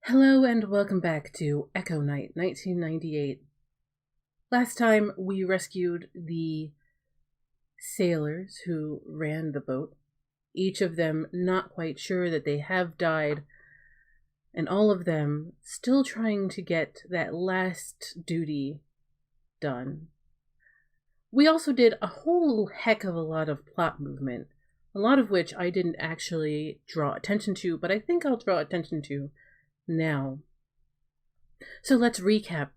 Hello and welcome back to Echo Night 1998. Last time we rescued the sailors who ran the boat, each of them not quite sure that they have died, and all of them still trying to get that last duty done. We also did a whole heck of a lot of plot movement, a lot of which I didn't actually draw attention to, but I think I'll draw attention to now. So let's recap,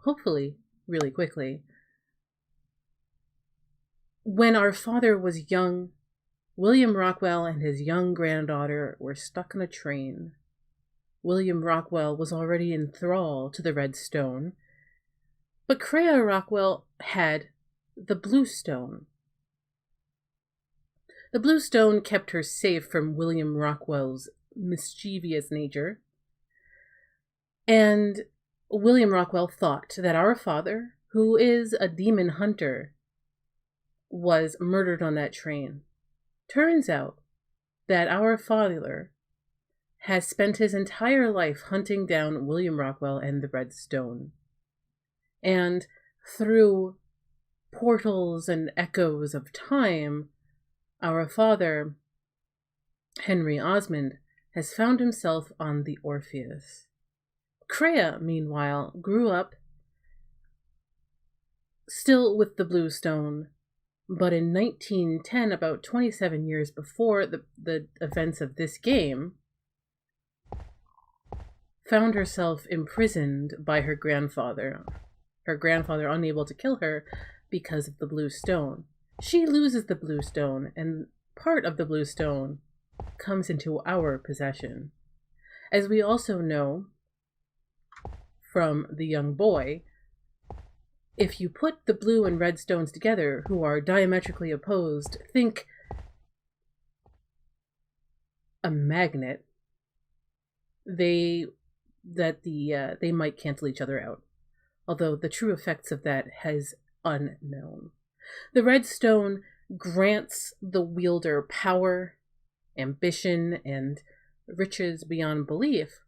hopefully really quickly. When our father was young, William Rockwell and his young granddaughter were stuck on a train. William Rockwell was already in thrall to the Red Stone, but Crea Rockwell had the Blue Stone. The Blue Stone kept her safe from William Rockwell's mischievous nature, and William Rockwell thought that our father, who is a demon hunter, was murdered on that train. Turns out that our father has spent his entire life hunting down William Rockwell and the Red Stone. And through portals and echoes of time, our father, Henry Osmond, has found himself on the Orpheus. Crea, meanwhile, grew up still with the Blue Stone, but in 1910, about 27 years before the events of this game, found herself imprisoned by her grandfather unable to kill her because of the Blue Stone. She loses the Blue Stone, and part of the Blue Stone comes into our possession. As we also know from the young boy, if you put the blue and red stones together, who are diametrically opposed, think a magnet, they might cancel each other out, although the true effects of that is unknown. The red stone grants the wielder power, ambition, and riches beyond belief.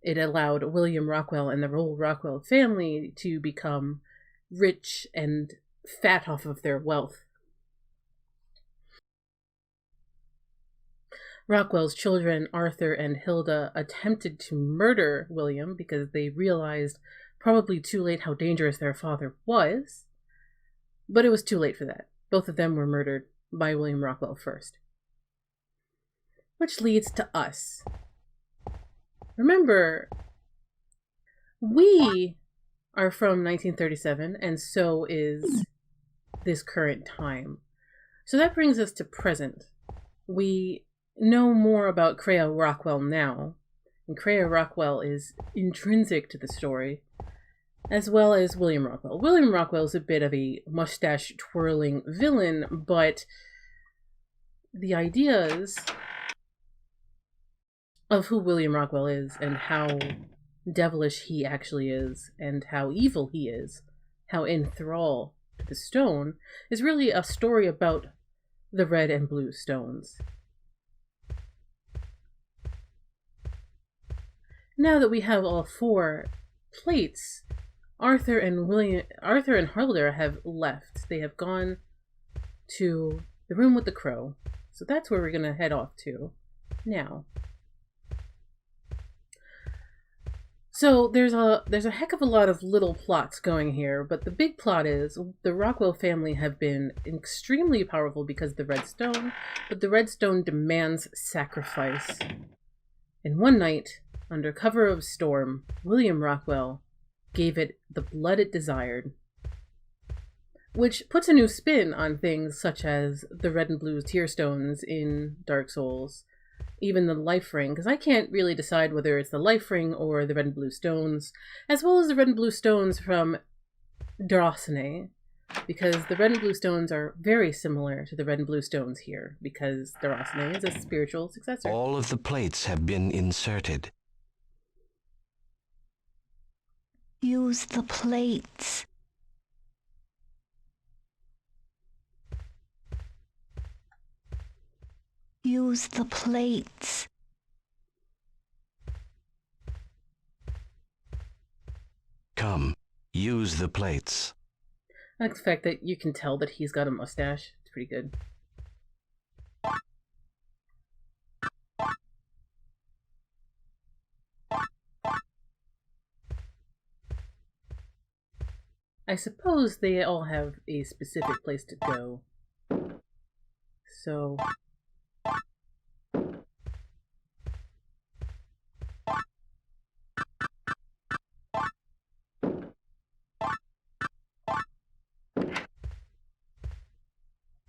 It allowed William Rockwell and the whole Rockwell family to become rich and fat off of their wealth. Rockwell's children, Arthur and Hilda, attempted to murder William because they realized, probably too late, how dangerous their father was. But it was too late for that. Both of them were murdered by William Rockwell first. Which leads to us. Remember, we are from 1937, and so is this current time. So that brings us to present. We know more about Crea Rockwell now, and Crea Rockwell is intrinsic to the story, as well as William Rockwell. William Rockwell is a bit of a mustache-twirling villain, but the ideas of who William Rockwell is and how devilish he actually is and how evil he is, how in thrall to the stone, is really a story about the red and blue stones. Now that we have all four plates, Arthur and Hilda have left. They have gone to the room with the crow. So that's where we're going to head off to now. So there's a heck of a lot of little plots going here, but the big plot is the Rockwell family have been extremely powerful because of the Red Stone, but the Red Stone demands sacrifice. And one night, under cover of storm, William Rockwell gave it the blood it desired, which puts a new spin on things such as the red and blue tear stones in Dark Souls, even the life ring, because I can't really decide whether it's the life ring or the red and blue stones, as well as the red and blue stones from Destinies, because the red and blue stones are very similar to the red and blue stones here, because Destinies is a spiritual successor. All of the plates have been inserted. Use the plates. Use the plates. Come, use the plates. I like the fact that you can tell that he's got a mustache. It's pretty good. I suppose they all have a specific place to go. So...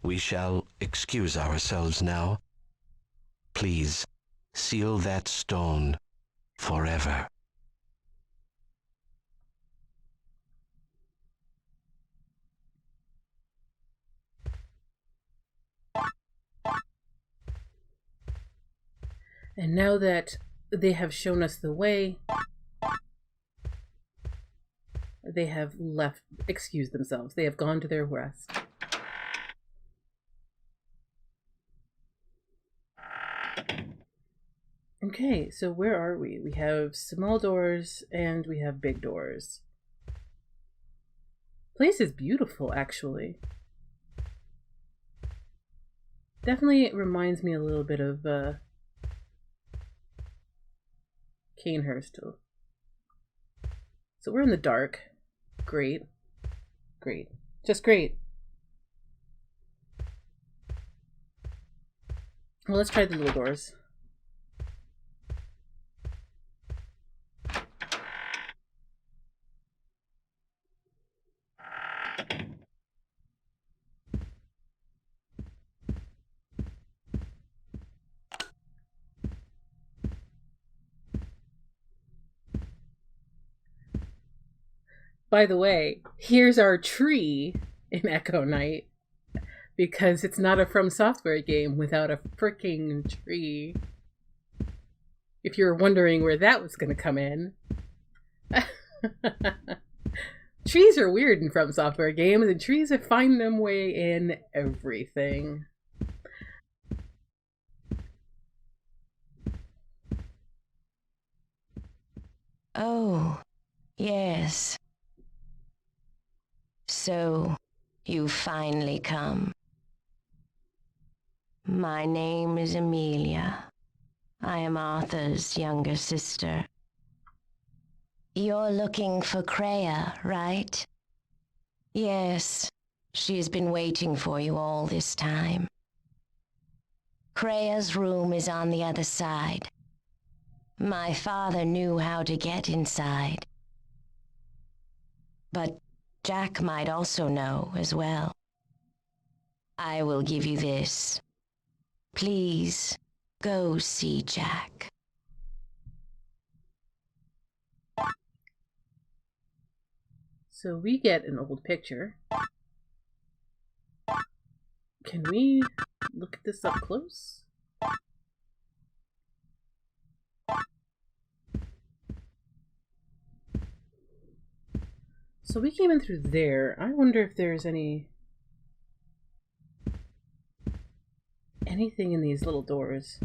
We shall excuse ourselves now. Please, seal that stone forever. And now that they have shown us the way, they have excused themselves. They have gone to their rest. Okay, so where are we? We have small doors and we have big doors. Place is beautiful, actually. Definitely reminds me a little bit of Canehurst. So we're in the dark. Great. Great. Just great. Well, let's try the little doors. By the way, here's our tree in Echo Knight, because it's not a From Software game without a freaking tree. If you're wondering where that was going to come in. Trees are weird in From Software games, and trees find them way in everything. Oh, yes. So, you finally come. My name is Amelia. I am Arthur's younger sister. You're looking for Kreia, right? Yes, she has been waiting for you all this time. Kreia's room is on the other side. My father knew how to get inside. But Jack might also know as well. I will give you this. Please, go see Jack. So we get an old picture. Can we look at this up close? So we came in through there. I wonder if there's anything in these little doors.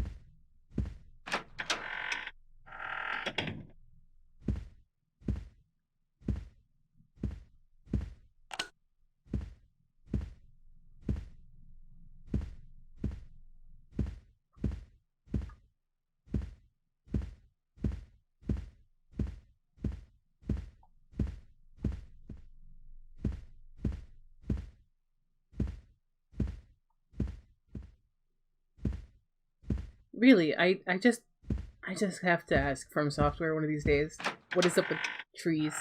Really, I just have to ask From Software one of these days. What is up with trees?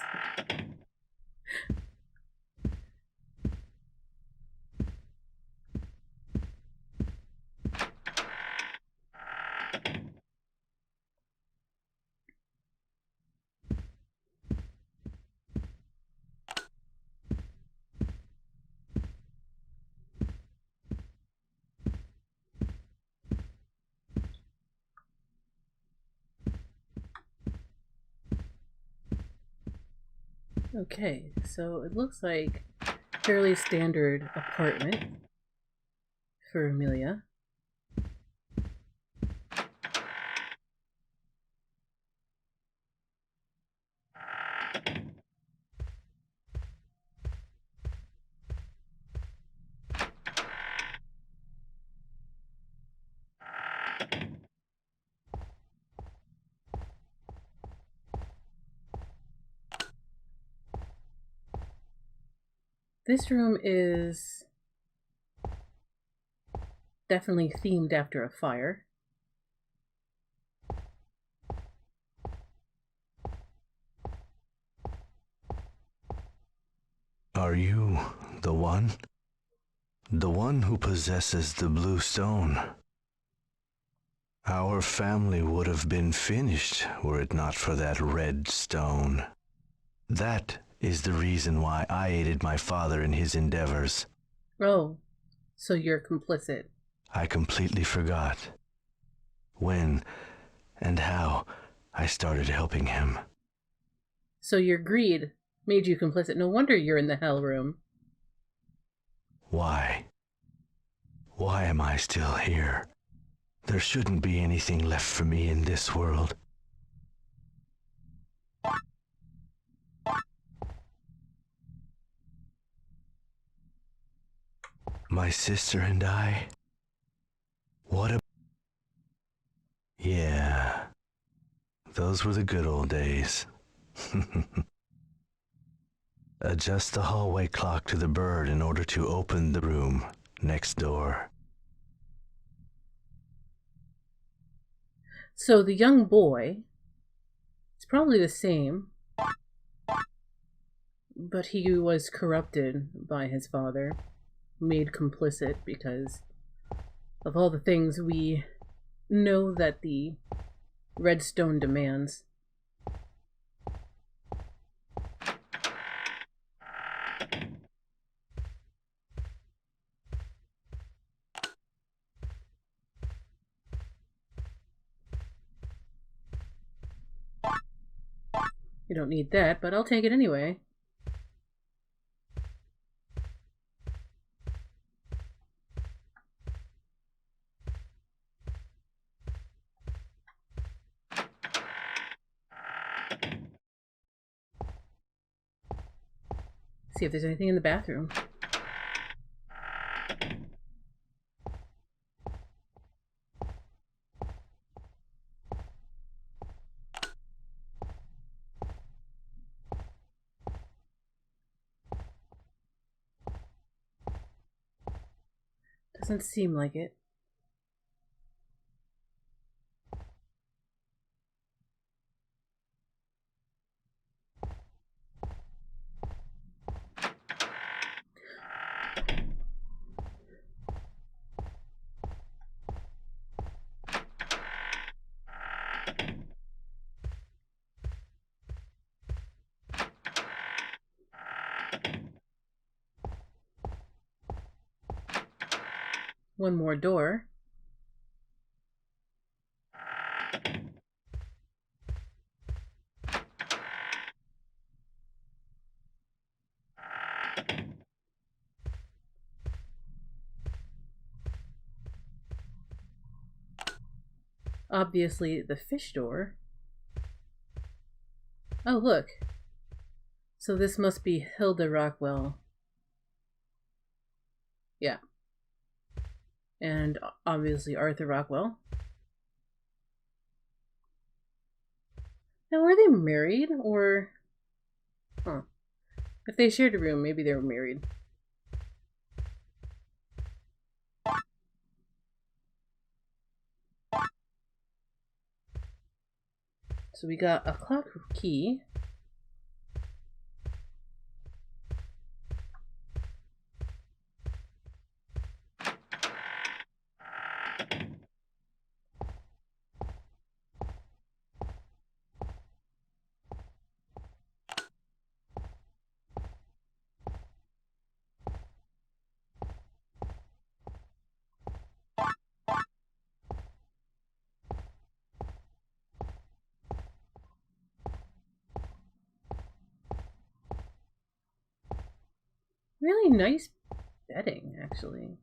Okay, so it looks like fairly standard apartment for Amelia. This room is definitely themed after a fire. Are you the one? The one who possesses the blue stone? Our family would have been finished were it not for that red stone. That is the reason why I aided my father in his endeavors. Oh, so you're complicit. I completely forgot when and how I started helping him. So your greed made you complicit. No wonder you're in the hell room. Why? Why am I still here? There shouldn't be anything left for me in this world. My sister and I? What a... Yeah, those were the good old days. Adjust the hallway clock to the bird in order to open the room next door. So the young boy is probably the same, but he was corrupted by his father, made complicit because of all the things we know that the Redstone demands. You don't need that, but I'll take it anyway. See if there's anything in the bathroom. Doesn't seem like it. One more door. Obviously the fish door. Oh, look. So this must be Hilda Rockwell. Yeah. And obviously Arthur Rockwell. Now, were they married or... Huh. If they shared a room, maybe they were married. So we got a clock key. Really nice bedding, actually.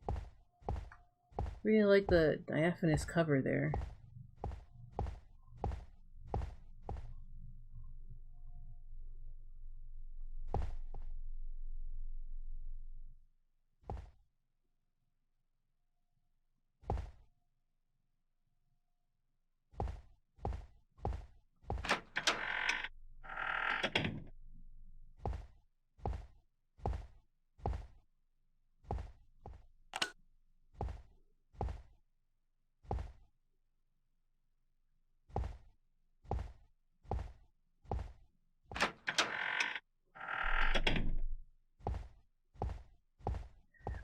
Really like the diaphanous cover there.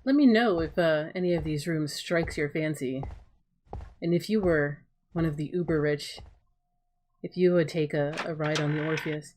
Let me know if any of these rooms strikes your fancy. And if you were one of the uber rich, if you would take a ride on the Orpheus.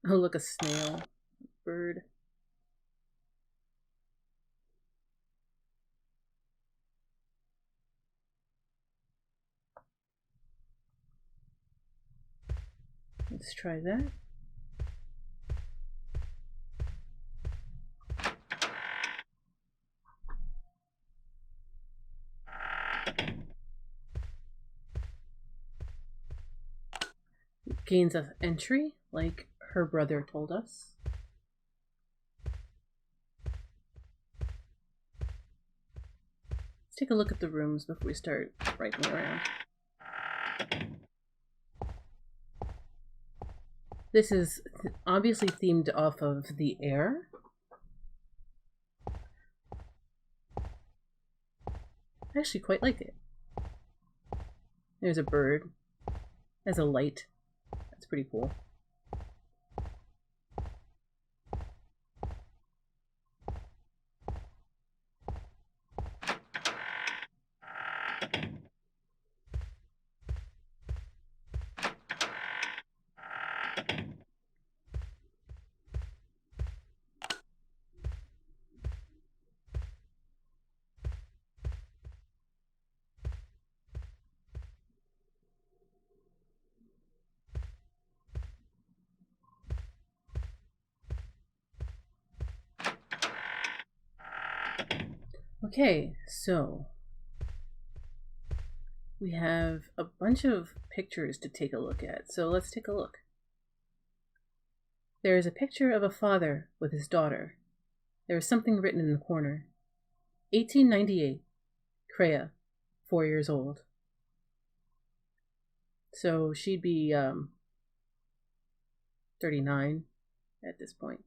Oh, look, a snail. Bird. Let's try that. Gains of entry, like her brother told us. Let's take a look at the rooms before we start rifling around. This is obviously themed off of the air. I actually quite like it. There's a bird. As a light. That's pretty cool. Okay, so we have a bunch of pictures to take a look at. So let's take a look. There is a picture of a father with his daughter. There is something written in the corner. 1898. Kreia, 4 years old. So she'd be 39 at this point.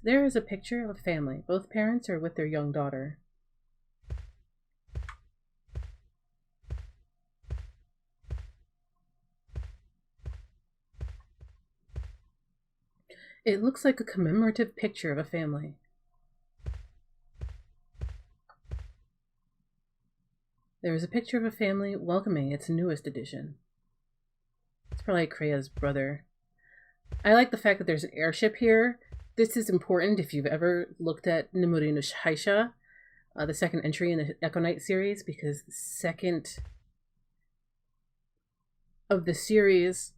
There is a picture of a family. Both parents are with their young daughter. It looks like a commemorative picture of a family. There is a picture of a family welcoming its newest addition. It's probably Kreia's brother. I like the fact that there's an airship here. This is important if you've ever looked at Nimuri no Haisha, the second entry in the Echo Knight series, because the second of the series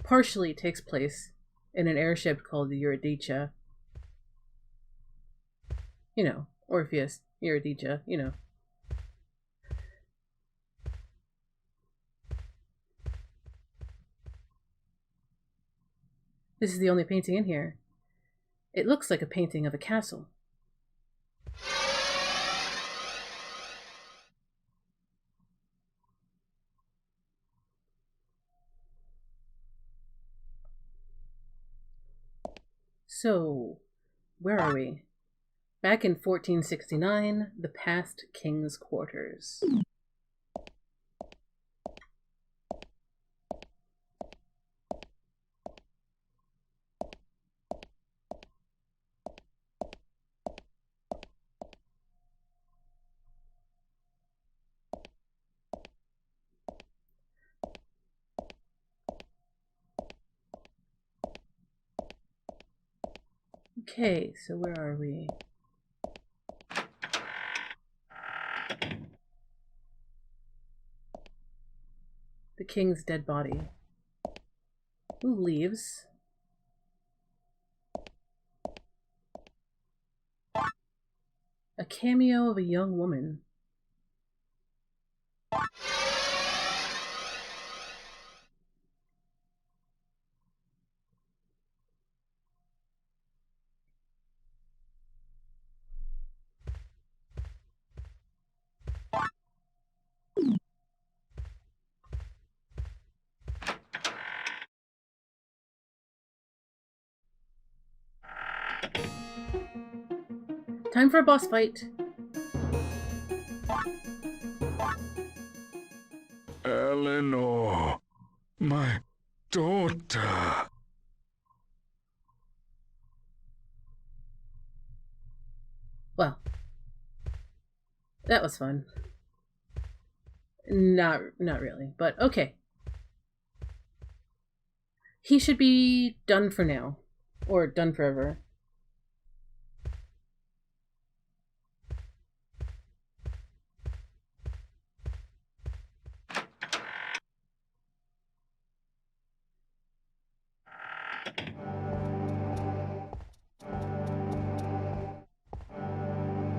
partially takes place in an airship called the Eurydice. You know, Orpheus, Eurydice, you know. This is the only painting in here. It looks like a painting of a castle. So, where are we? Back in 1469, the past king's quarters. Okay, so where are we? The king's dead body. Who leaves? A cameo of a young woman. Time for a boss fight. Eleanor, my daughter. Well, that was fun. Not really, but okay. He should be done for now. Or done forever.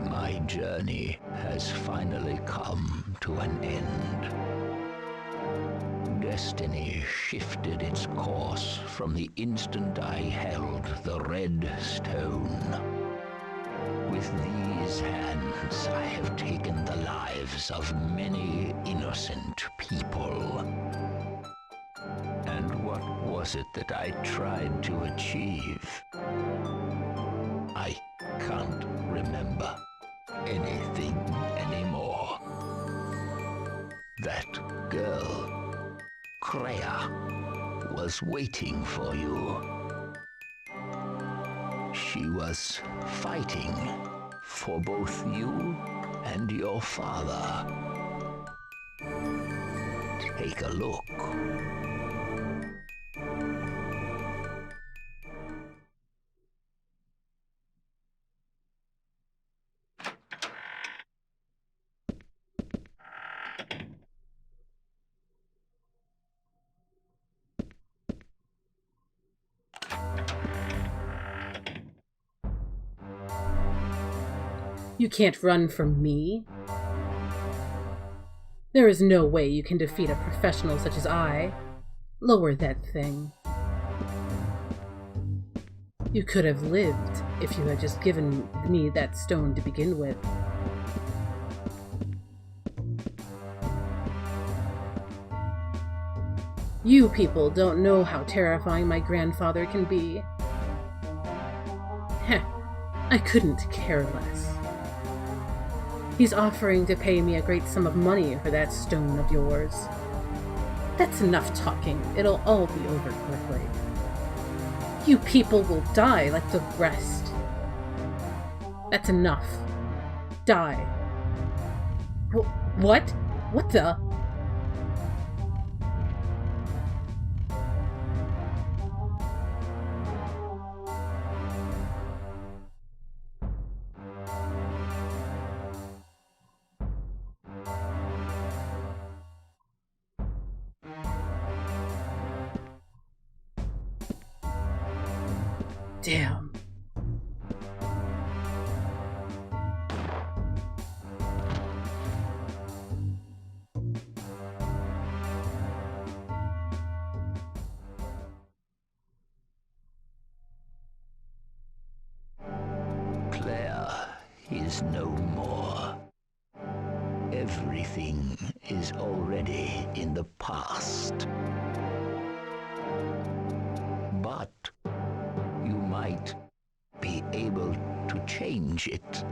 My journey has finally come to an end. Destiny shifted its course from the instant I held the red stone. With these hands, I have taken the lives of many innocent people. And what was it that I tried to achieve? I can't remember anything anymore. That girl, Kreia, was waiting for you. She was fighting for both you and your father. Take a look. You can't run from me. There is no way you can defeat a professional such as I. Lower that thing. You could have lived if you had just given me that stone to begin with. You people don't know how terrifying my grandfather can be. Heh, I couldn't care less. He's offering to pay me a great sum of money for that stone of yours. That's enough talking. It'll all be over quickly. You people will die like the rest. That's enough. Die. What? What the? Damn. Claire is no more. Everything is already in the past. But you might be able to change it.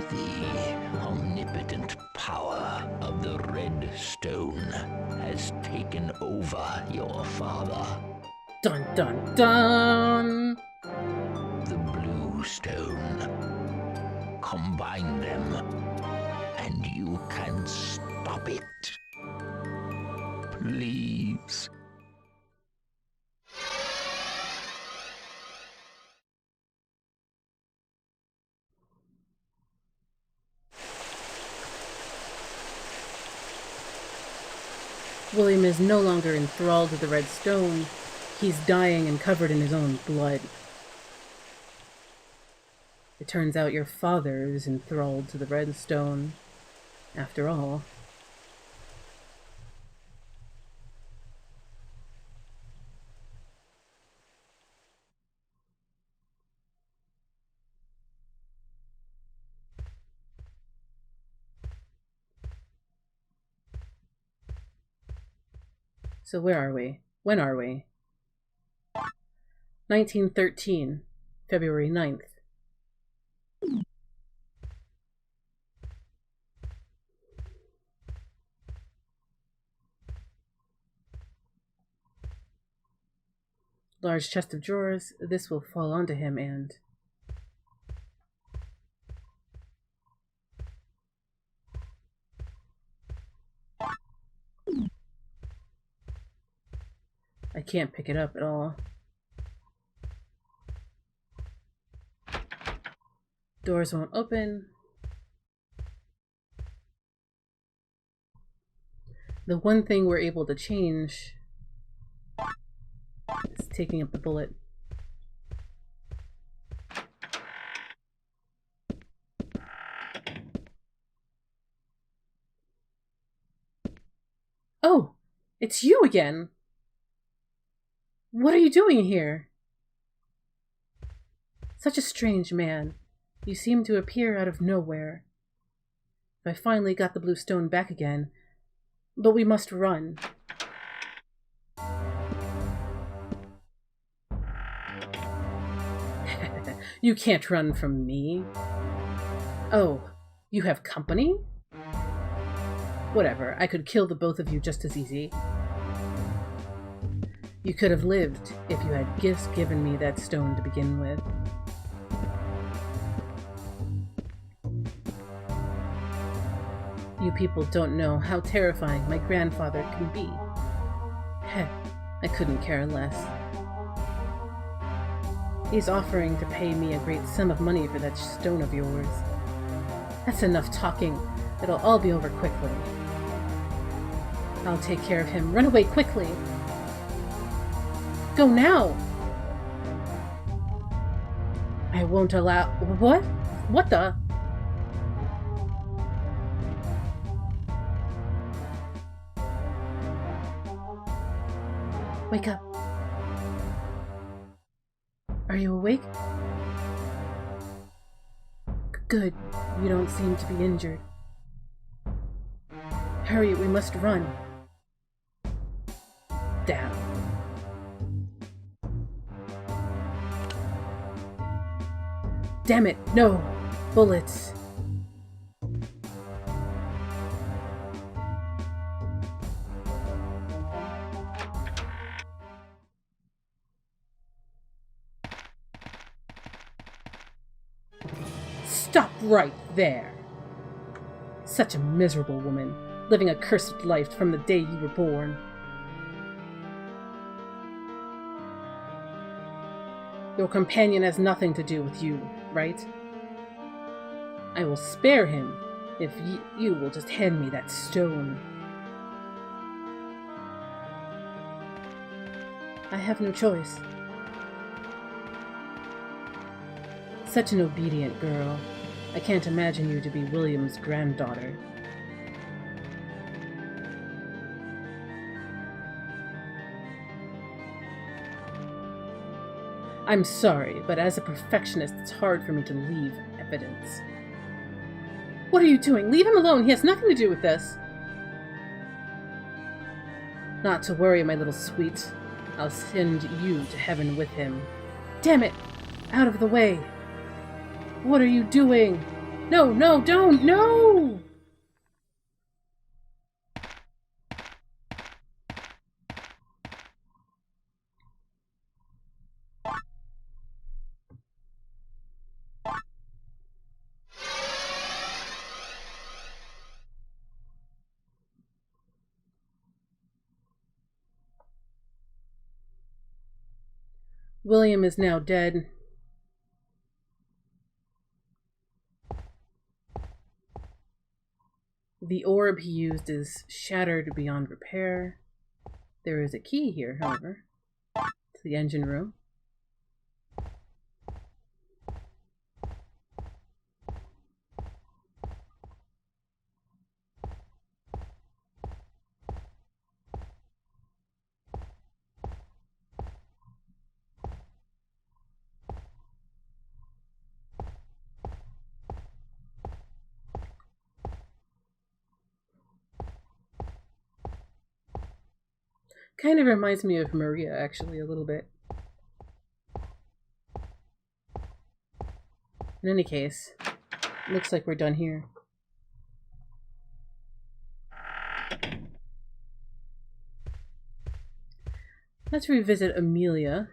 The omnipotent power of the red stone has taken over your father. Dun dun dun! The blue stone. Combine them, and you can stop it. Please. William is no longer enthralled to the red stone. He's dying and covered in his own blood. It turns out your father is enthralled to the red stone, after all. So where are we? When are we? 1913, February 9th. Large chest of drawers. This will fall onto him and... I can't pick it up at all. Doors won't open. The one thing we're able to change is taking up the bullet. Oh, it's you again. What are you doing here? Such a strange man. You seem to appear out of nowhere. I finally got the blue stone back again, but we must run. You can't run from me. Oh, you have company? Whatever, I could kill the both of you just as easy. You could have lived if you had just given me that stone to begin with. You people don't know how terrifying my grandfather can be. Heck, I couldn't care less. He's offering to pay me a great sum of money for that stone of yours. That's enough talking. It'll all be over quickly. I'll take care of him. Run away quickly! Go now! I won't allow... What? What the... Wake up. Are you awake? Good. You don't seem to be injured. Hurry, we must run. Down. Damn it, no! Bullets. Stop right there! Such a miserable woman, living a cursed life from the day you were born. Your companion has nothing to do with you, right? I will spare him if you will just hand me that stone. I have no choice. Such an obedient girl. I can't imagine you to be William's granddaughter. I'm sorry, but as a perfectionist, it's hard for me to leave evidence. What are you doing? Leave him alone. He has nothing to do with this. Not to worry, my little sweet. I'll send you to heaven with him. Damn it! Out of the way! What are you doing? No, no, don't! No! William is now dead. The orb he used is shattered beyond repair. There is a key here, however, to the engine room. Kind of reminds me of Maria, actually, a little bit. In any case, looks like we're done here. Let's revisit Amelia.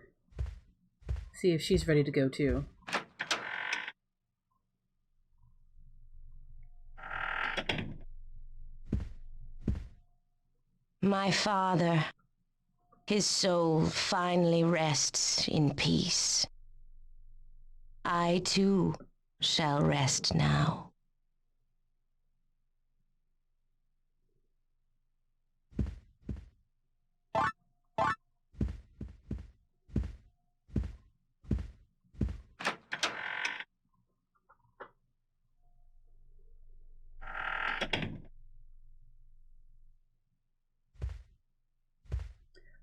See if she's ready to go too. My father, his soul finally rests in peace. I too shall rest now.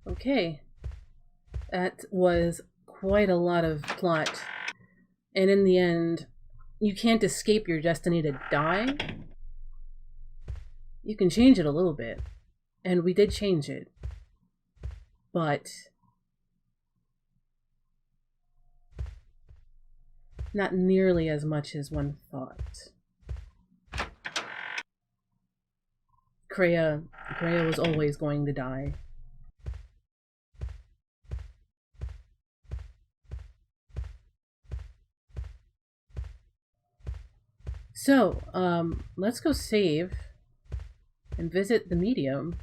Okay. That was quite a lot of plot. And in the end, you can't escape your destiny to die. You can change it a little bit. And we did change it. But not nearly as much as one thought. Kreia was always going to die. So, let's go save and visit the medium.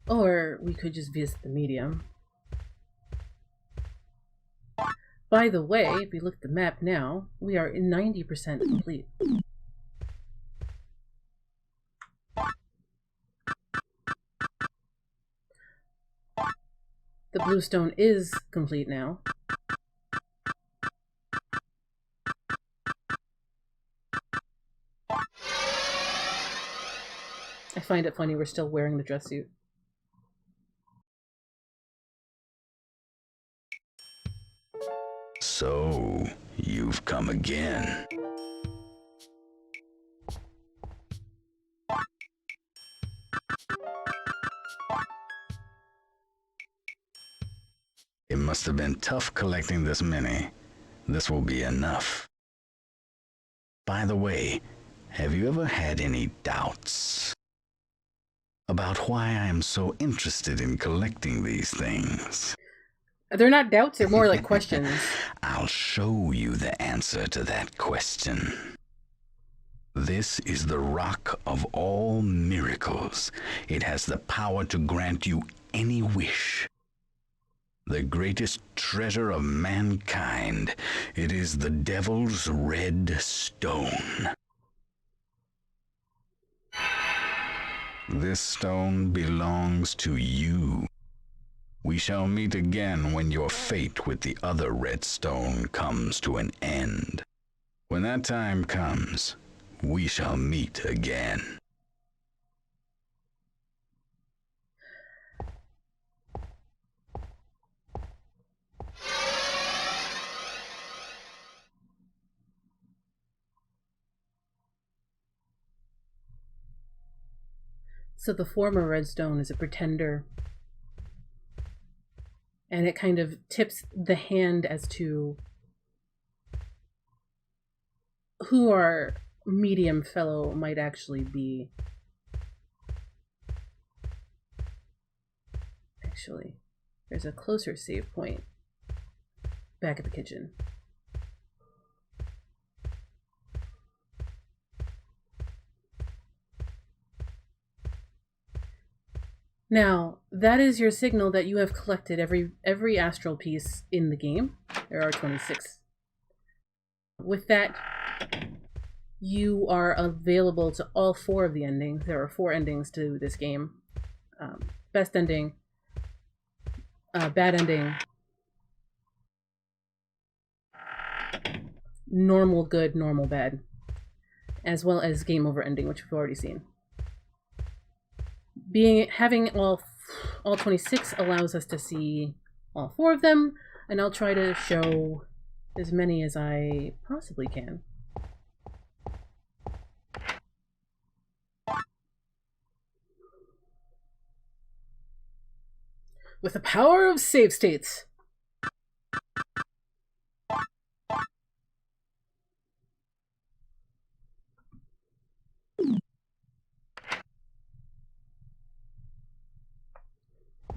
Or we could just visit the medium. By the way, if we look at the map now, we are 90% complete. The blue stone is complete now. I find it funny we're still wearing the dress suit. So, you've come again. It must have been tough collecting this many. This will be enough. By the way, have you ever had any doubts about why I am so interested in collecting these things? They're not doubts, they're more like questions. I'll show you the answer to that question. This is the rock of all miracles. It has the power to grant you any wish. The greatest treasure of mankind. It is the devil's red stone. This stone belongs to you. We shall meet again when your fate with the other red stone comes to an end. When that time comes, we shall meet again. So the former redstone is a pretender. And it kind of tips the hand as to who our medium fellow might actually be. Actually, there's a closer save point back at the kitchen. Now, that is your signal that you have collected every astral piece in the game. There are 26. With that, you are available to all 4 of the endings. There are 4 endings to this game. Best ending, bad ending, normal good, normal bad, as well as game over ending, which we've already seen. Having all 26 allows us to see all 4 of them. And I'll try to show as many as I possibly can. With the power of save states.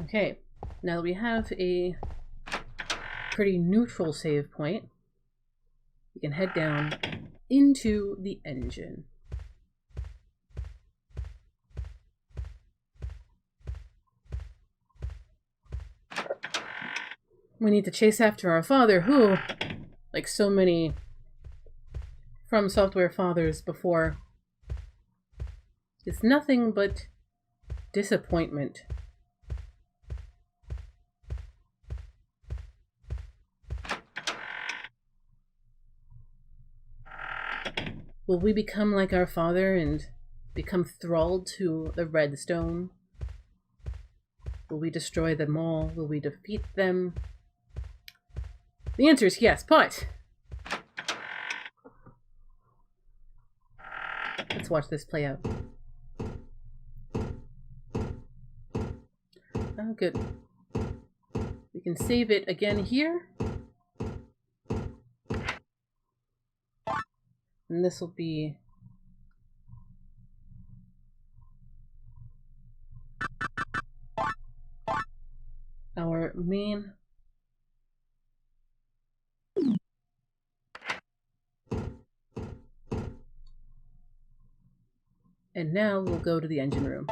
Okay, now that we have a pretty neutral save point, we can head down into the engine. We need to chase after our father, who, like so many From Software fathers before, is nothing but disappointment. Will we become like our father and become thralled to the Red Stone? Will we destroy them all? Will we defeat them? The answer is yes, but let's watch this play out. Oh, good. We can save it again here. And this will be our main. And now we'll go to the engine room.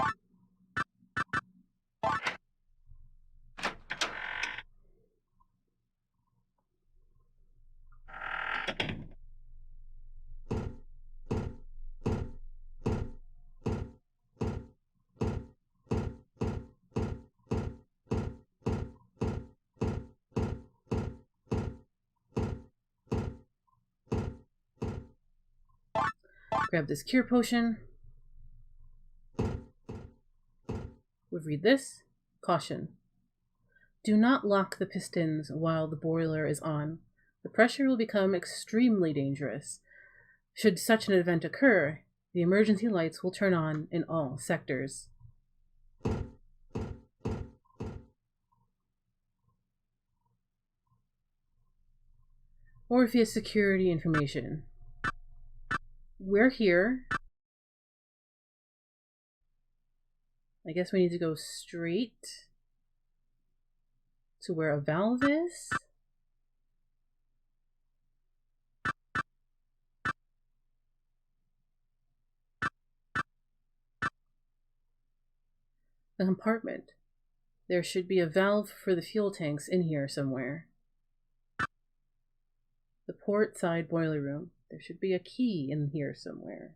Grab this cure potion. We'll read this. Caution. Do not lock the pistons while the boiler is on. The pressure will become extremely dangerous. Should such an event occur, the emergency lights will turn on in all sectors. Orpheus security information. We're here. I guess we need to go straight to where a valve is. The compartment. There should be a valve for the fuel tanks in here somewhere. The port side boiler room. There should be a key in here somewhere.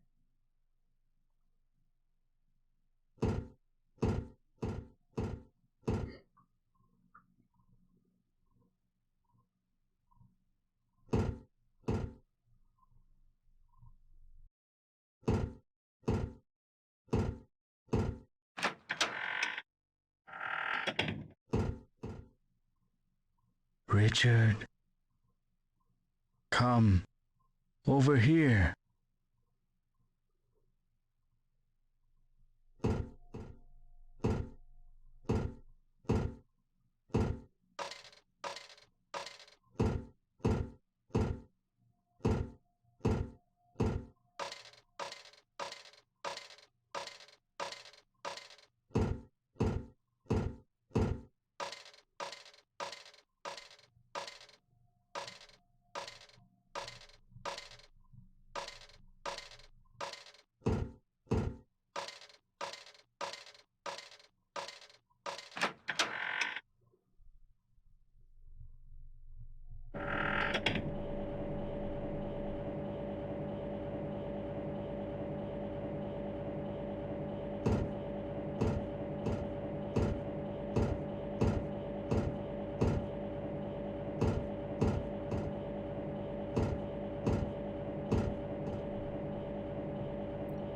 Richard, come over here.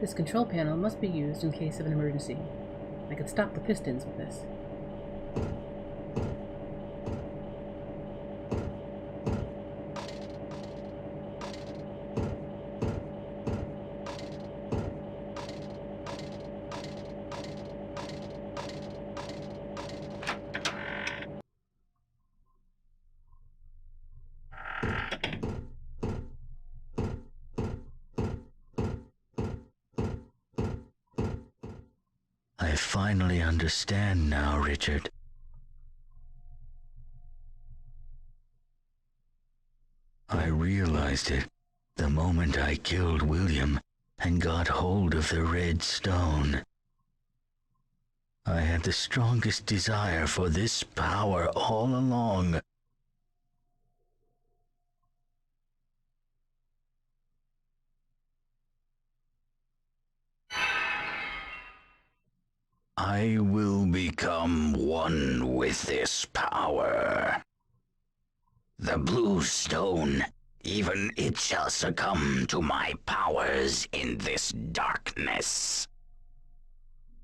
This control panel must be used in case of an emergency. I could stop the pistons with this. finally understand now, Richard. I realized it the moment I killed William and got hold of the red stone. I had the strongest desire for this power all along. I will become one with this power. The blue stone, even it shall succumb to my powers in this darkness.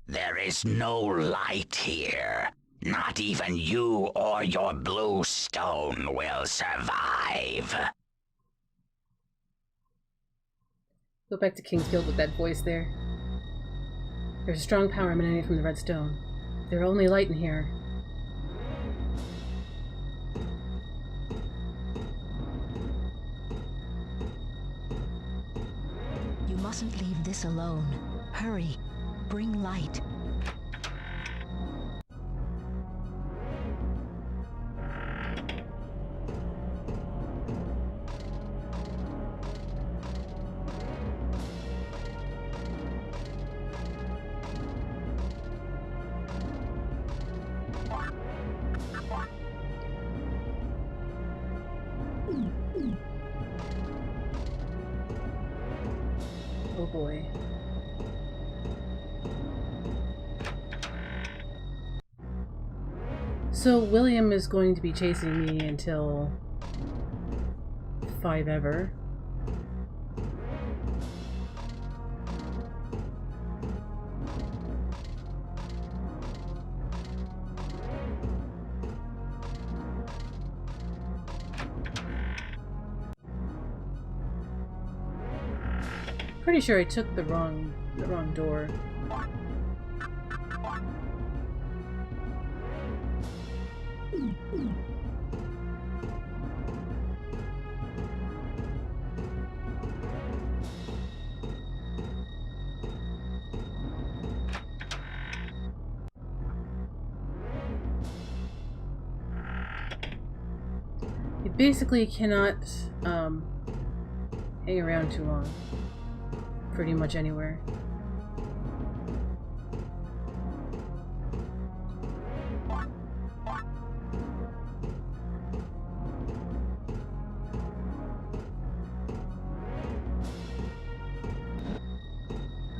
There is no light here. Not even you or your blue stone will survive. Go back to Kingsfield with that voice there. There's a strong power emanating from the red stone. There's only light in here. You mustn't leave this alone. Hurry. Bring light. Oh boy. So William is going to be chasing me until 5 ever. Pretty sure I took the wrong door. You basically cannot hang around too long. Pretty much anywhere.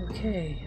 Okay.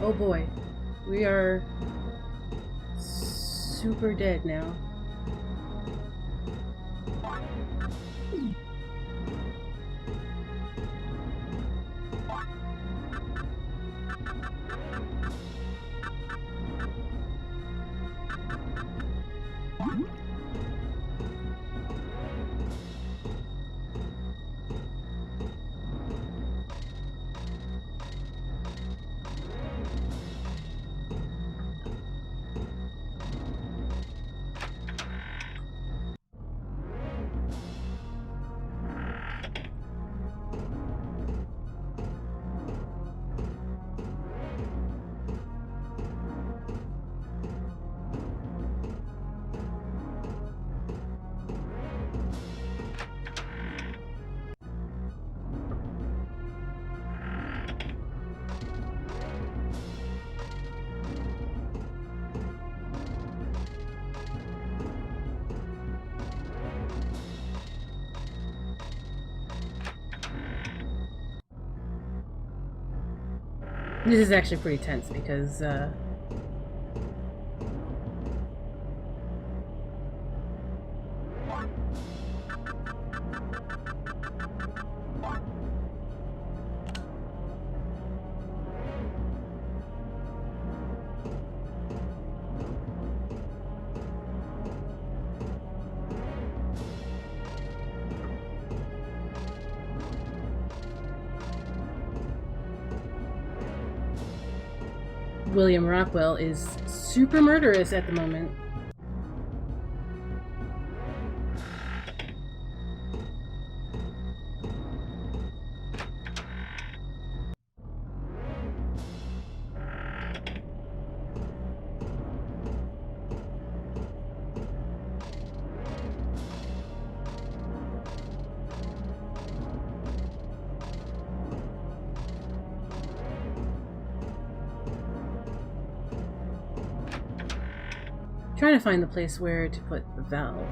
Oh boy. We are super dead now. This is actually pretty tense because, William Rockwell is super murderous at the moment. Trying to find the place where to put the valve.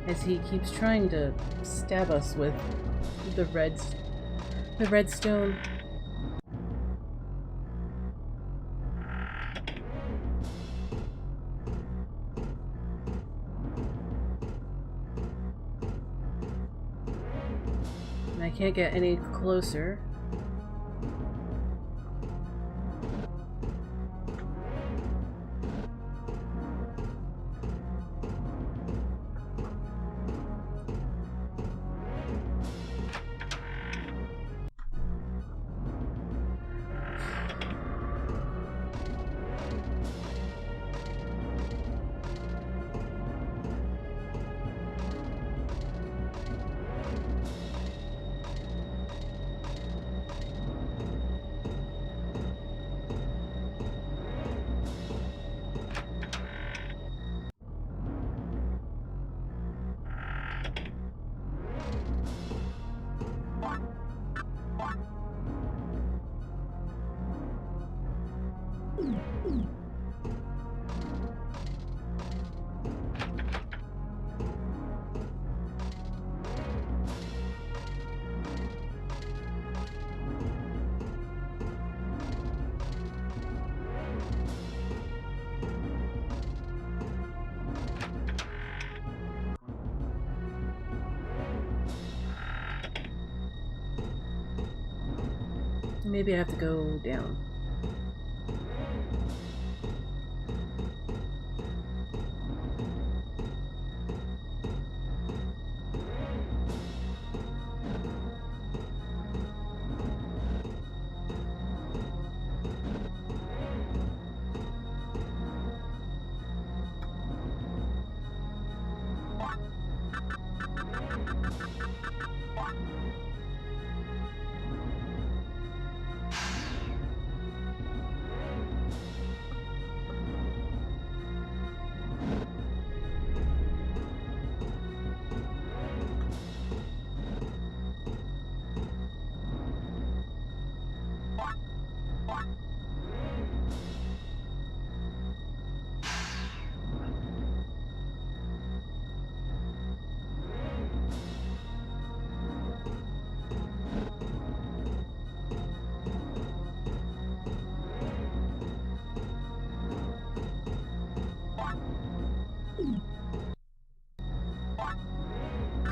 As he keeps trying to stab us with the red stone. And I can't get any closer. Maybe I have to go down.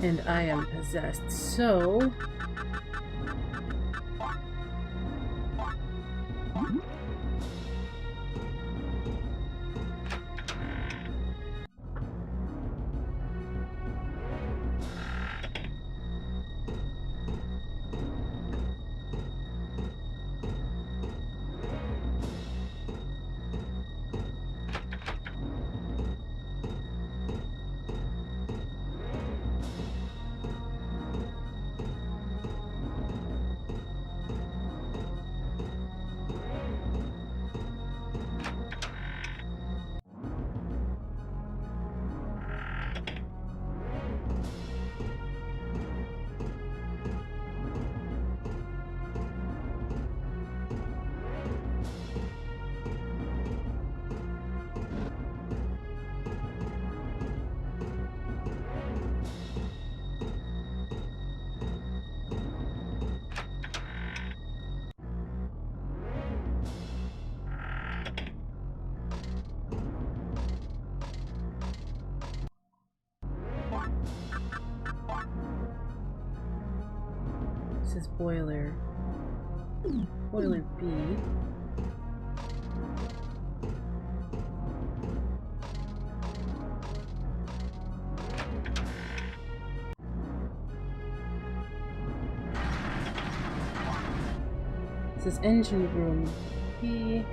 And I am possessed, so... This is boiler. Boiler B. This is engine room B.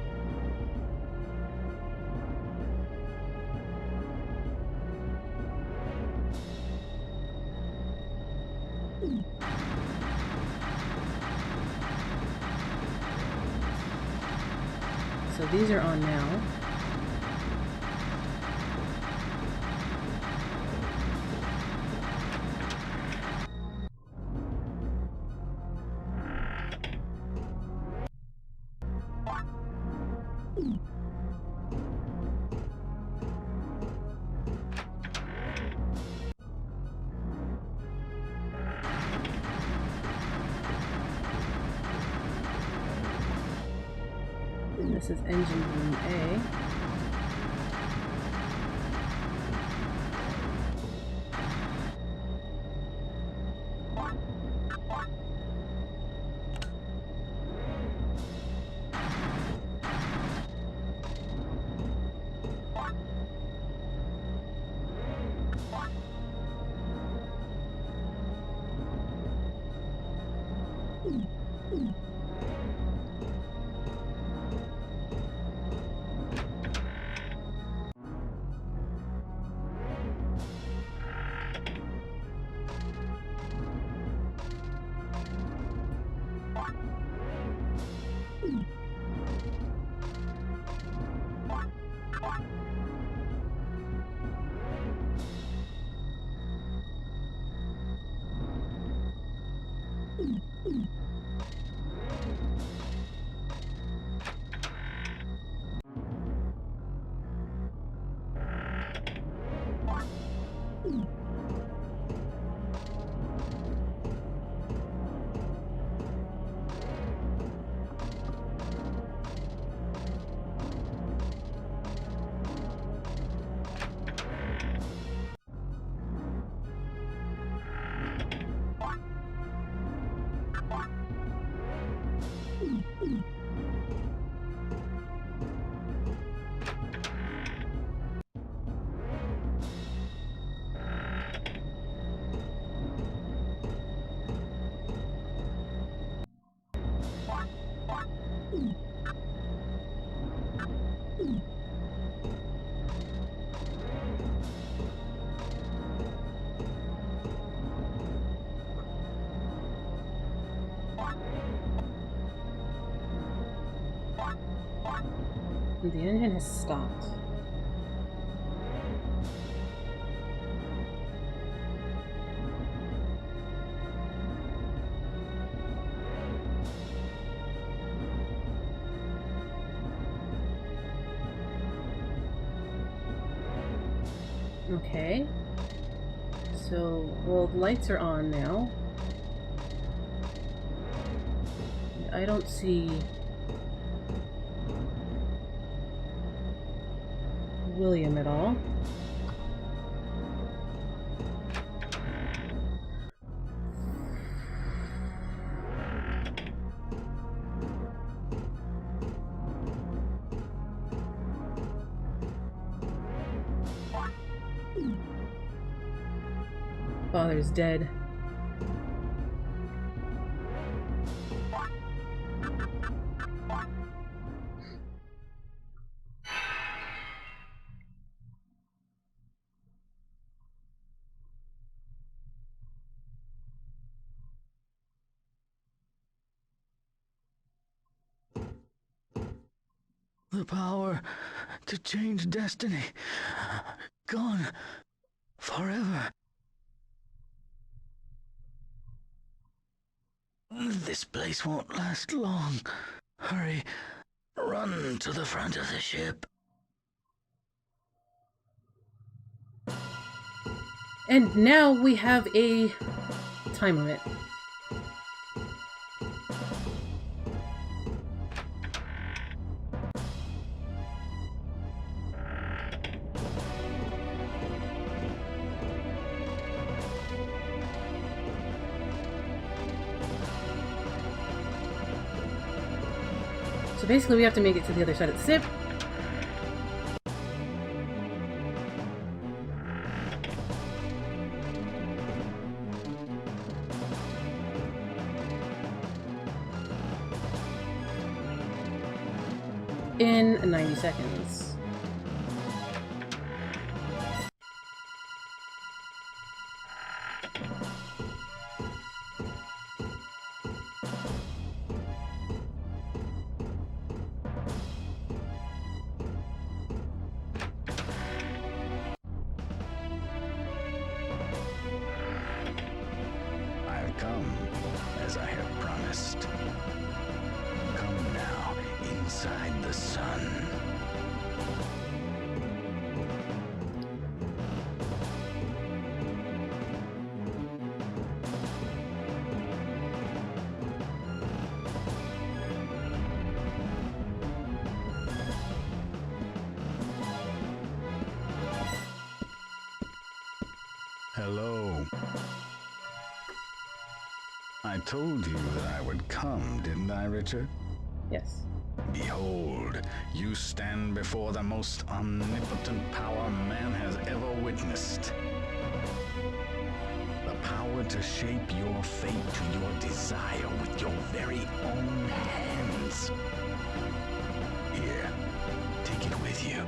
So these are on now. And this is engine room A. The engine has stopped. Okay. So, well, the lights are on now. I don't see William at all. Father's dead. The power to change destiny. Gone. Forever. This place won't last long. Hurry. Run to the front of the ship. And now we have a time limit. basically we have to make it to the other side of the ship. In 90 seconds. I've come, as I have promised. Come now, inside the sun. Hello. I told you that I would come, didn't I, Richard? Yes. Behold, you stand before the most omnipotent power man has ever witnessed. The power to shape your fate to your desire with your very own hands. Here, take it with you.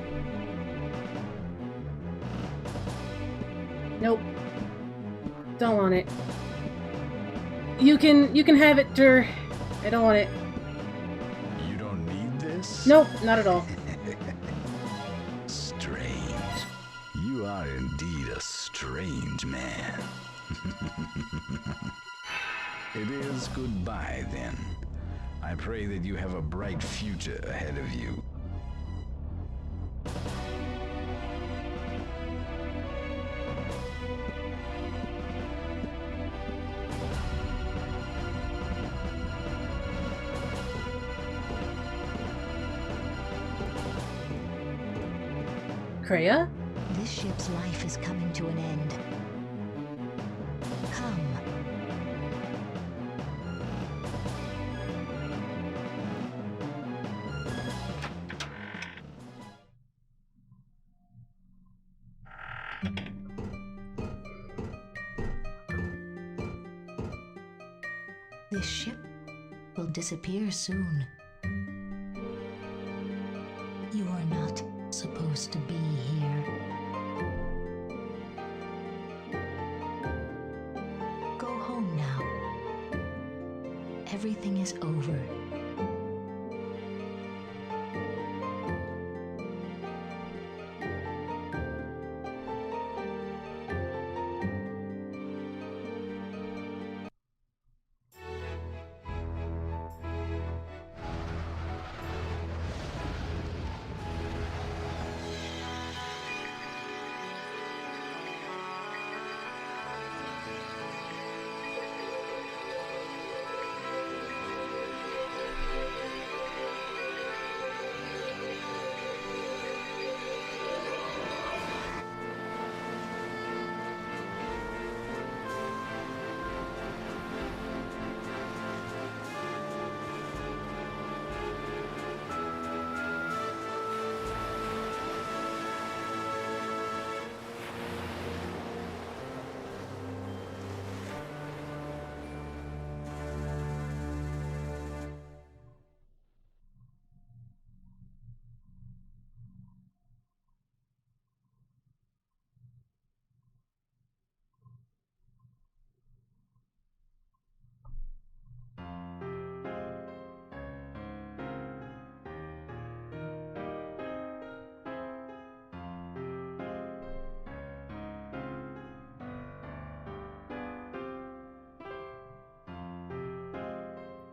Nope. Don't want it. You can have it, Dur. I don't want it. You don't need this? Nope, not at all. Strange. You are indeed a strange man. It is goodbye, then. I pray that you have a bright future ahead of you. Kreia? This ship's life is coming to an end. Come. This ship will disappear soon. You are not supposed to be here. Go home now. Everything is over.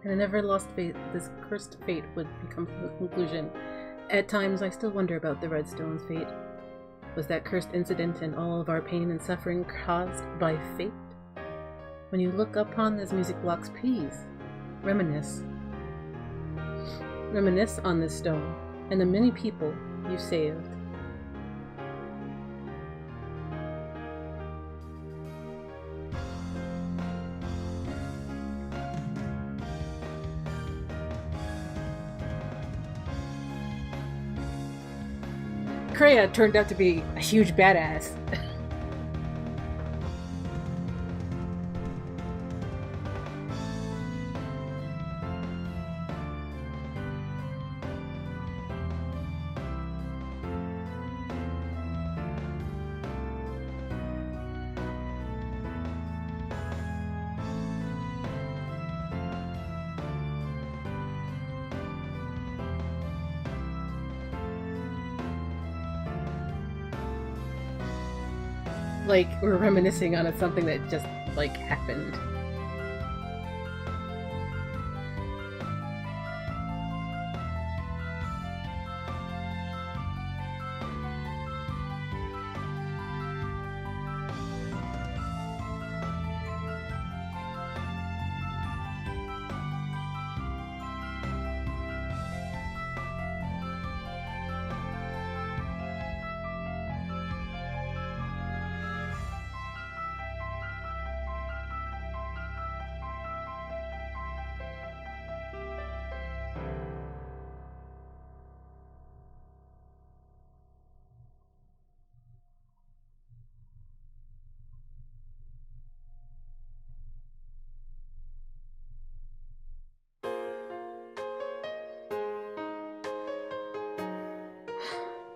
And I never lost faith this cursed fate would become the conclusion. At times, I still wonder about the Redstone's fate. Was that cursed incident and all of our pain and suffering caused by fate? When you look upon these music blocks, please reminisce. Reminisce on this stone and the many people you saved. Betrayl turned out to be a huge badass. Like, we're reminiscing on something that just, like, happened.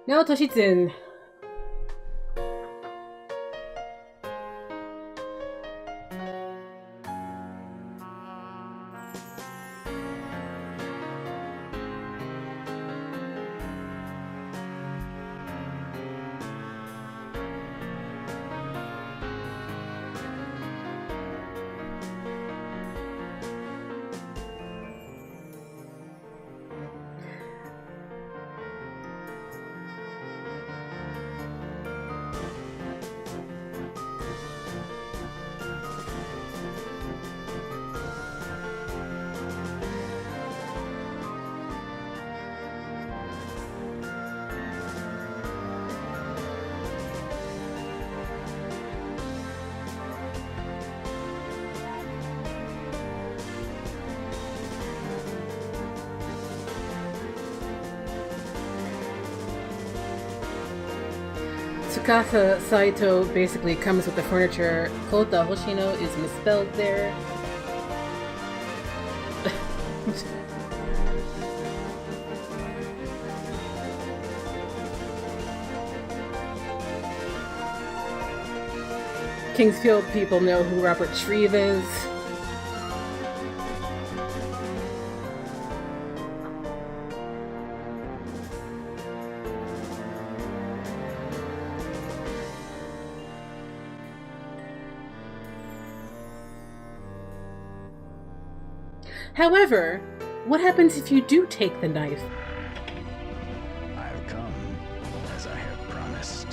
Now Toshitsun. Tsukasa Saito basically comes with the furniture. Kota Hoshino is misspelled there. Kingsfield people know who Robert Shreve is. However, what happens if you do take the knife? I've come, as I have promised.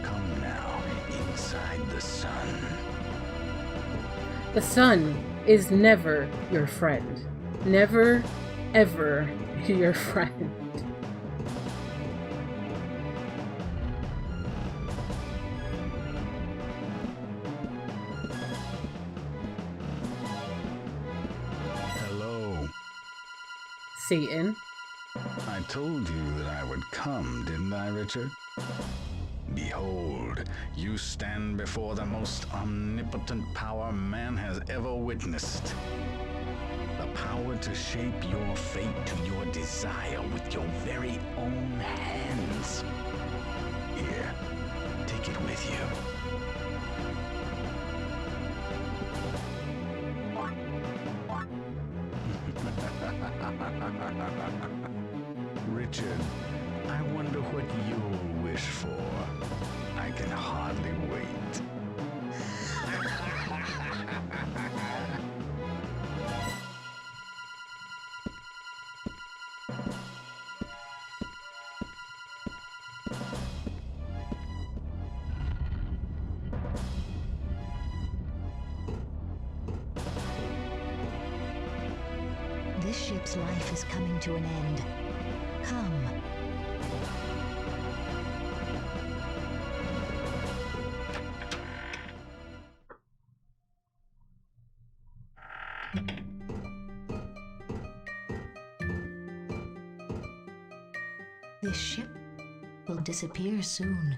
Come now, inside the sun. The sun is never your friend. Never, ever your friend. Satan. I told you that I would come, didn't I, Richard? Behold, you stand before the most omnipotent power man has ever witnessed. The power to shape your fate to your desire with your very own hands. Here, take it with you. Richard, I wonder what you'll wish for. I can hardly wait. This ship's life is coming to an end. Come. This ship will disappear soon.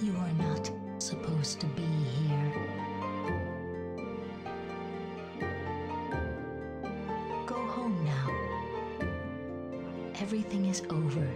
You are not supposed to be here. Go home now. Everything is over.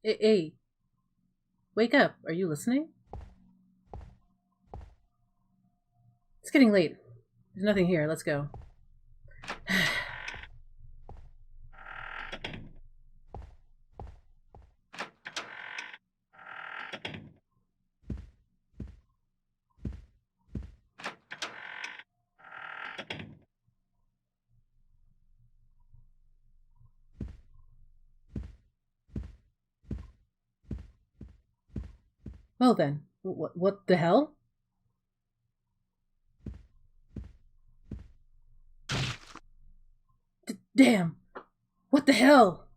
Hey, wake up. Are you listening? It's getting late. There's nothing here. Let's go. Well then, what the hell? Damn! What the hell?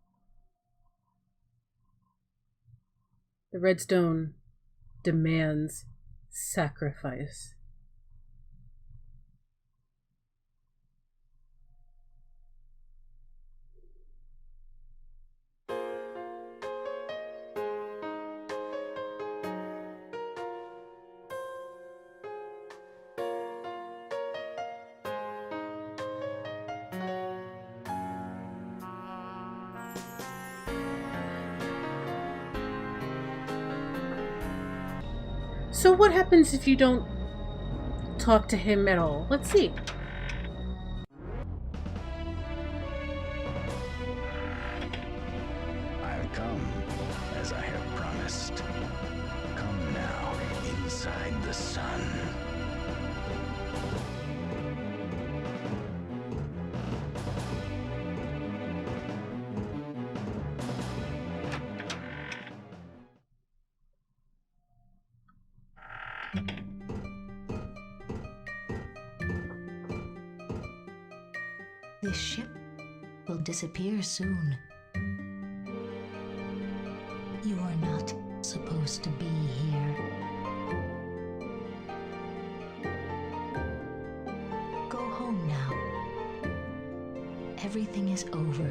The redstone demands sacrifice. So what happens if you don't talk to him at all? Let's see. I've come, as I have promised. Come now, inside the sun. This ship will disappear soon. You are not supposed to be here. Go home now. Everything is over.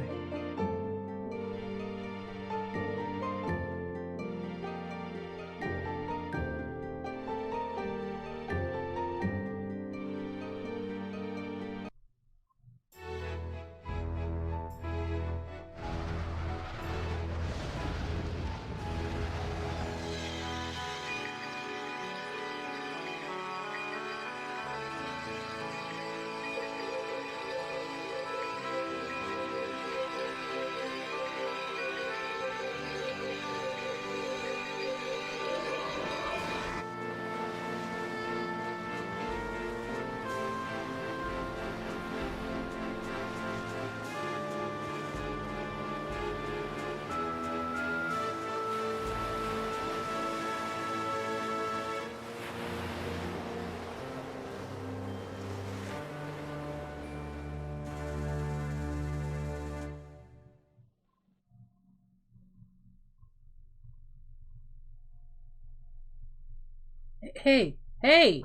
Hey, hey!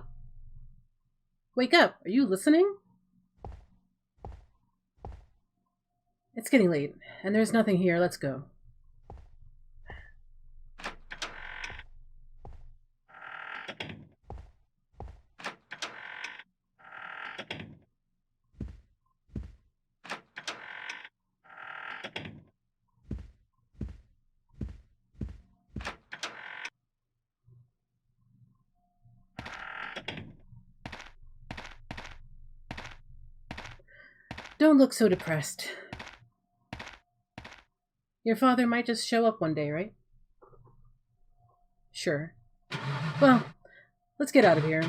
Wake up! Are you listening? It's getting late, and there's nothing here. Let's go. Don't look so depressed. Your father might just show up one day, right? Sure. Well, let's get out of here.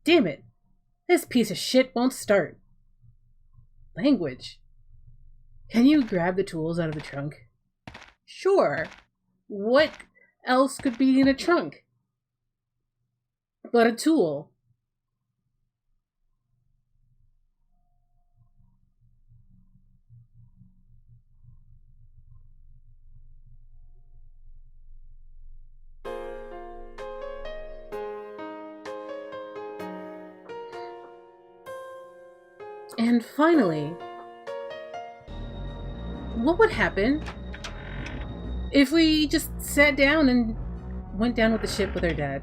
Damn it! This piece of shit won't start. Language. Can you grab the tools out of the trunk? Sure. What else could be in a trunk but a tool? And finally, what would happen if we just sat down and went down with the ship with our dad?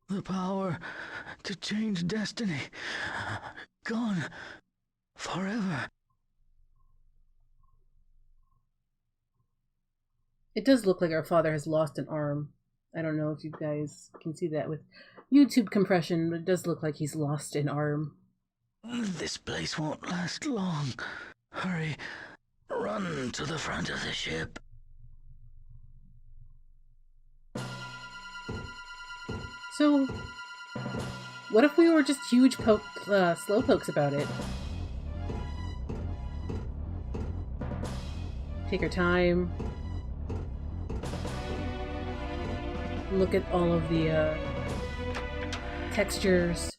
The power to change destiny. Gone. Forever. It does look like our father has lost an arm. I don't know if you guys can see that with YouTube compression, but it does look like he's lost an arm. This place won't last long. Hurry. Run to the front of the ship. So, what if we were just huge slowpokes about it? Take our time. Look at all of the textures.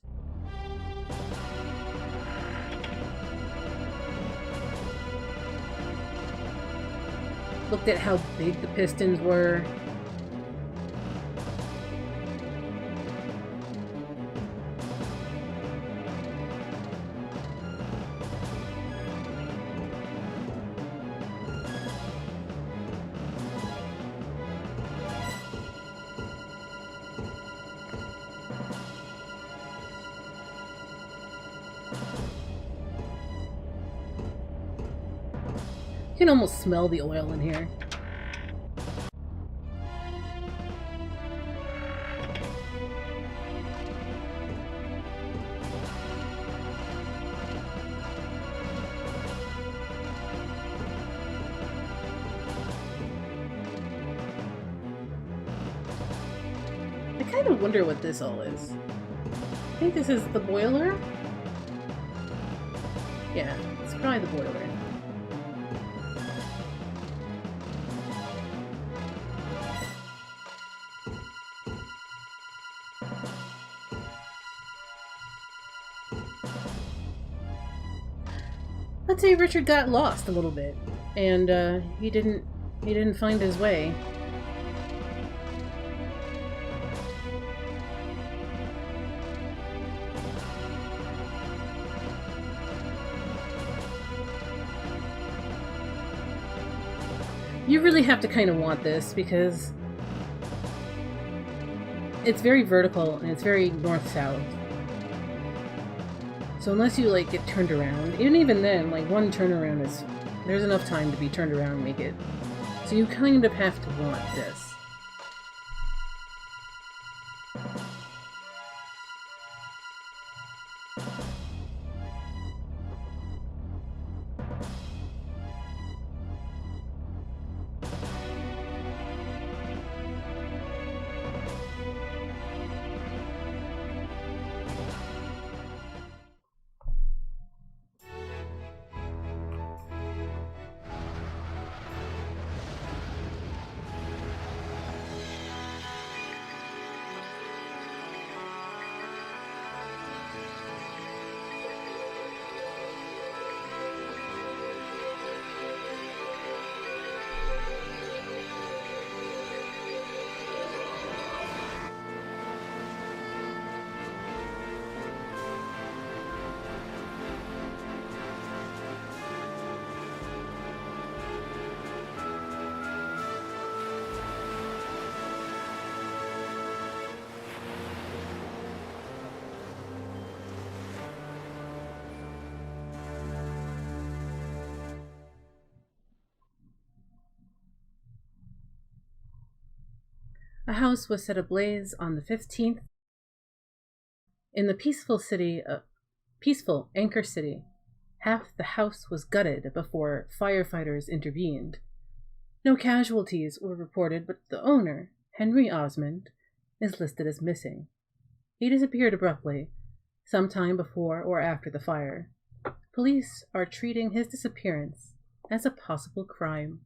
Looked at how big the pistons were. You can almost smell the oil in here. I kind of wonder what this all is. I think this is the boiler? Yeah, it's probably the boiler. Let's say Richard got lost a little bit, and he didn't find his way. You really have to kind of want this because it's very vertical and it's very north-south. So unless you like get turned around, and even then, like one turnaround is, there's enough time to be turned around and make it. So you kind of have to want this. A house was set ablaze on the 15th in the peaceful Anchor City. Half the house was gutted before firefighters intervened. No casualties were reported, but the owner, Henry Osmond, is listed as missing. He disappeared abruptly, sometime before or after the fire. Police are treating his disappearance as a possible crime.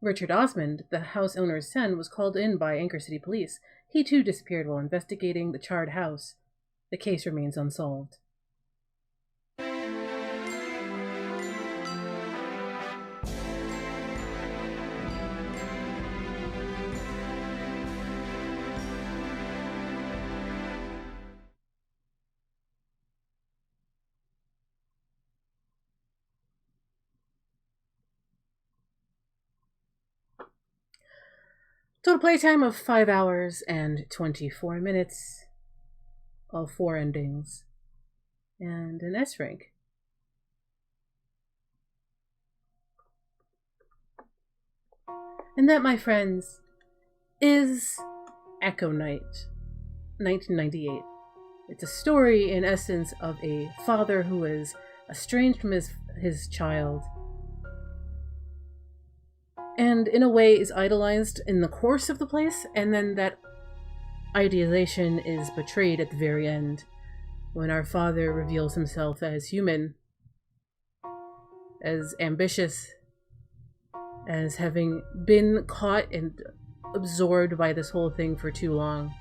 Richard Osmond, the house owner's son, was called in by Anchor City Police. He too disappeared while investigating the charred house. The case remains unsolved. Total playtime of 5 hours and 24 minutes. All 4 endings. And an S rank. And that, my friends, is Echo Night, 1998. It's a story, in essence, of a father who is estranged from his child, and in a way is idolized in the course of the place, and then that idealization is betrayed at the very end, when our father reveals himself as human, as ambitious, as having been caught and absorbed by this whole thing for too long,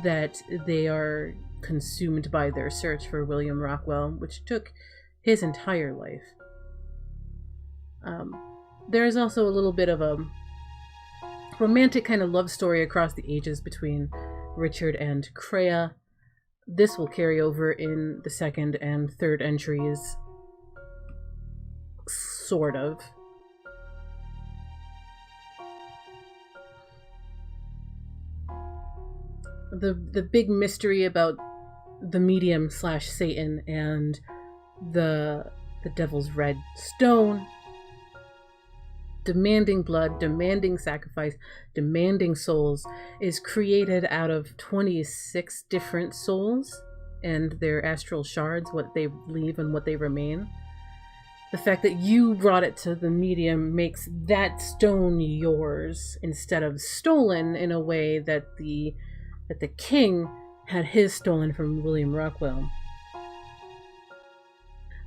that they are consumed by their search for William Rockwell, which took his entire life. There's also a little bit of a romantic kind of love story across the ages between Richard and Kreia. This will carry over in the second and third entries, sort of. The big mystery about the medium / Satan and the devil's red stone, demanding blood, demanding sacrifice, demanding souls, is created out of 26 different souls and their astral shards, what they leave and what they remain. The fact that you brought it to the medium makes that stone yours instead of stolen, in a way that the king had his stolen from William Rockwell.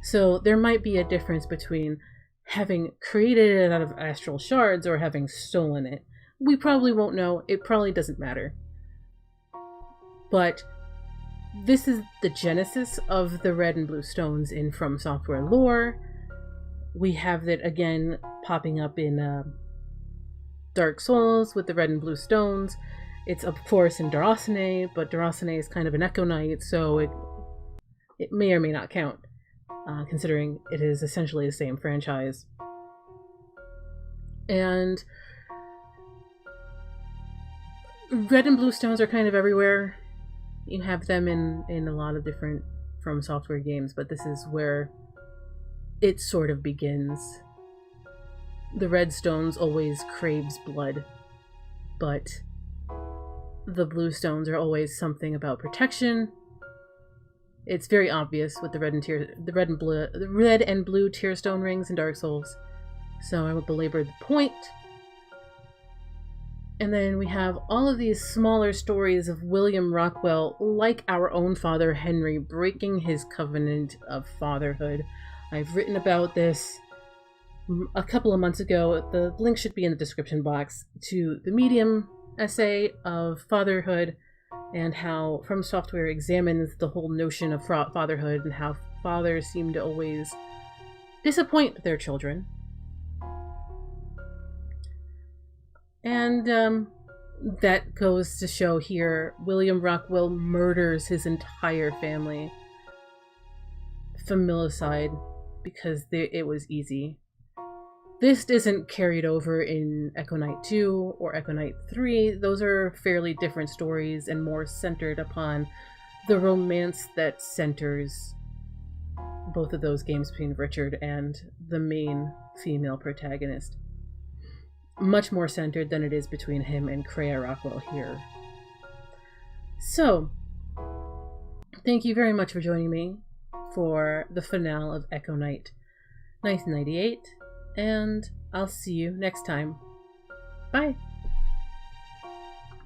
So there might be a difference between having created it out of astral shards or having stolen it. We probably won't know. It probably doesn't matter. But this is the genesis of the red and blue stones in From Software lore. We have it again popping up in Dark Souls with the red and blue stones. It's of course in Dorosine, but Dorosine is kind of an Echo Knight, so it may or may not count. Considering it is essentially the same franchise. And red and blue stones are kind of everywhere. You have them in a lot of different From Software games, but this is where it sort of begins. The red stones always craves blood, but the blue stones are always something about protection. It's very obvious with the red and blue tear stone rings in Dark Souls. So I won't belabor the point. And then we have all of these smaller stories of William Rockwell, like our own father Henry, breaking his covenant of fatherhood. I've written about this a couple of months ago. The link should be in the description box to the Medium essay of fatherhood, and how From Software examines the whole notion of fatherhood and how fathers seem to always disappoint their children. And that goes to show here, William Rockwell murders his entire family. Familicide, because it was easy. This isn't carried over in Echo Knight 2 or Echo Knight 3. Those are fairly different stories and more centered upon the romance that centers both of those games between Richard and the main female protagonist. Much more centered than it is between him and Kreia Rockwell here. So, thank you very much for joining me for the finale of Echo Night 1998, and I'll see you next time. Bye!